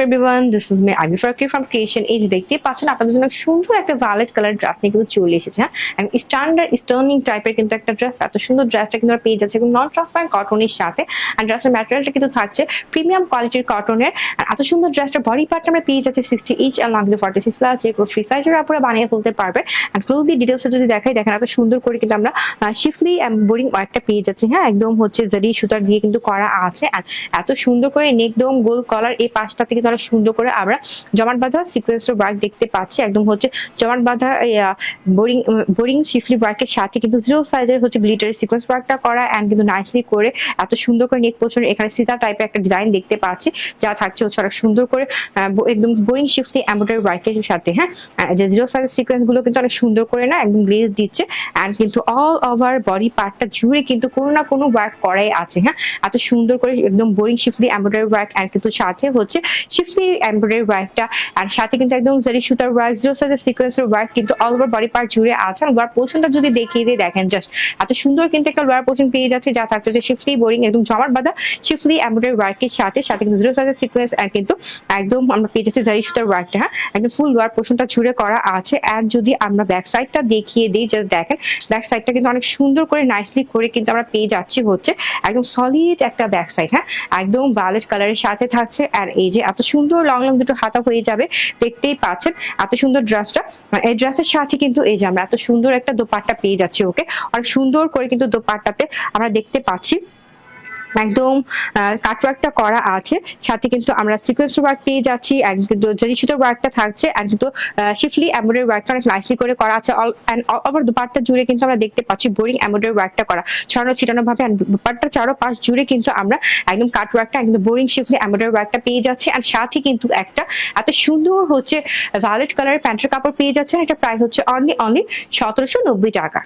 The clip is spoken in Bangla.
Everyone, this is me Ivy Faruki from Creation. এই যে দেখতে পাচ্ছেন আপনাদের জন্য সুন্দর একটা ভায়োলেট কালার ড্রেস নিয়ে কিন্তু চলে এসেছে। হ্যাঁ, স্ট্যান্ডার্ড স্টার্নিং টাইপের কিন্তু একটা ড্রেস, এত সুন্দর ড্রেসটা কিন্তু পেয়ে যাচ্ছে এবং নন ট্রান্সপারেন্ট কটনের সাথে। আর ড্রেসের ম্যাটেরিয়ালটা কিন্তু থাকছে প্রিমিয়াম কোয়ালিটির কটনের। আর এত সুন্দর ড্রেসটা বডি পার্টটা আমরা পেয়ে যাচ্ছে 60 ইঞ্চ আর লং কিন্তু 46 প্লাস, যে ফ্রি সাইজের আপনারা বানিয়ে ফেলতে পারবেন। আর ক্লোজলি ডিটেলসে যদি দেখাই, দেখেন এত সুন্দর করে কিন্তু আমরা শিফলি এমব্রয়ডিং ওয়ার্কটা পেয়ে যাচ্ছি। হ্যাঁ, একদম হচ্ছে জারি সুতার দিয়ে কিন্তু করা আছে। আর এত সুন্দর করে নেকদম গোল কলার এই পাশটাতে কিন্তু অনেক সুন্দর করে আমরা জমাট বাঁধা সিকোয়েন্সের ওয়ার্ক দেখতে পাচ্ছি। একদম হচ্ছে জমাট বাঁধা বোরিং বোরিং শিফলি ওয়ার্কের সাথে কিন্তু 0 সাইজের হচ্ছে গ্লিটারি সিকোয়েন্স ওয়ার্কটা করা এন্ড কিন্তু নাইসলি করে এত সুন্দর করে নেক পোর্শন এখানে সিজার টাইপের একটা ডিজাইন দেখতে পাচ্ছি, যা থাকছে হচ্ছে অনেক সুন্দর করে একদম বোরিং শিফলি এমব্রয়ডারি ওয়ার্কের সাথে। হ্যাঁ, যে 0 সাইজের সিকোয়েন্স গুলো কিন্তু অনেক সুন্দর করে না একদম গ্লেজ দিচ্ছে এন্ড কিন্তু অল ওভার বডি পার্টটা জুড়ে কিন্তু কোনো না কোনো ওয়ার্ক করাই আছে। হ্যাঁ, এত সুন্দর করে একদম boring schiffli embroidery work and কিন্তু সাথে হচ্ছে শিফলি এমব্রয়ডারি ওয়ার্কটা আর সাথে কিন্তু একদম জারি সুতার ওয়ার্ক, 0 সাইজের সিকোয়েন্সের ওয়ার্ক কিন্তু অল ওভার বডি পার্ট জুড়ে আছে। লোয়ার পোর্শনটা যদি দেখিয়ে দিয়ে দেখেন, জাস্ট এত সুন্দর কিন্তু একটা লোয়ার পোর্শন পেয়ে যাচ্ছে, যা থাকছে শিফলি বোরিং একদম জমাট বাঁধা শিফলি এমব্রয়ডারি ওয়ার্কের সাথে সাথে কিন্তু 0 সাইজের সিকোয়েন্স আর কিন্তু একদম আমরা পেয়ে যাচ্ছি জারি সুতার ওয়ার্কটা। হ্যাঁ, একদম ফুল লোয়ার পোর্শনটা জুড়ে করা আছে। আর যদি আমরা ব্যাক সাইডটা দেখিয়ে দিই, জাস্ট দেখেন ব্যাক সাইডটা কিন্তু অনেক সুন্দর করে নাইসলি করে কিন্তু আমরা পেয়ে যাচ্ছি হচ্ছে একদম সলিড একটা ব্যাক সাইড। হ্যাঁ, একদম ভায়োলেট কালারের সাথে থাকছে। আর এই যে এত সুন্দর লং লং দুটো হাতা হয়ে যাবে, দেখতেই পাচ্ছেন এত সুন্দর ড্রেসটা। এই ড্রেসের সাথে কিন্তু এই যে আমরা এত সুন্দর একটা দোপাট্টা পেয়ে যাচ্ছি। ওকে, অনেক সুন্দর করে কিন্তু দোপাট্টাতে আমরা দেখতে পাচ্ছি একদম কাটওয়ার্কটা করা আছে, সাথে কিন্তু আমরা সিকোয়েন্স ওয়ার্ক পেয়ে যাচ্ছি। কিন্তু জারি সুতার ওয়ার্কটা থাকছে আর কিন্তু শিফলি এমব্রয়ডারি ওয়ার্কটা অনেক নাইসলি করে করা আছে। অল ওভার দুপাট্টা জুড়ে কিন্তু আমরা দেখতে পাচ্ছি বোরিং এমব্রয়ডারি ওয়ার্কটা করা ছড়ানো ছিটানো ভাবে। আর দুপাট্টার চারো পাশ জুড়ে কিন্তু আমরা একদম কাটওয়ার্কটা একদম বোরিং শিফলি এমব্রয়ডারি ওয়ার্কটা পেয়ে যাচ্ছি। আর সাথে কিন্তু একটা এত সুন্দর হচ্ছে ভায়োলেট কালারের প্যান্টের কাপড় পেয়ে যাচ্ছে। এটা প্রাইস হচ্ছে অনলি 1790 টাকা।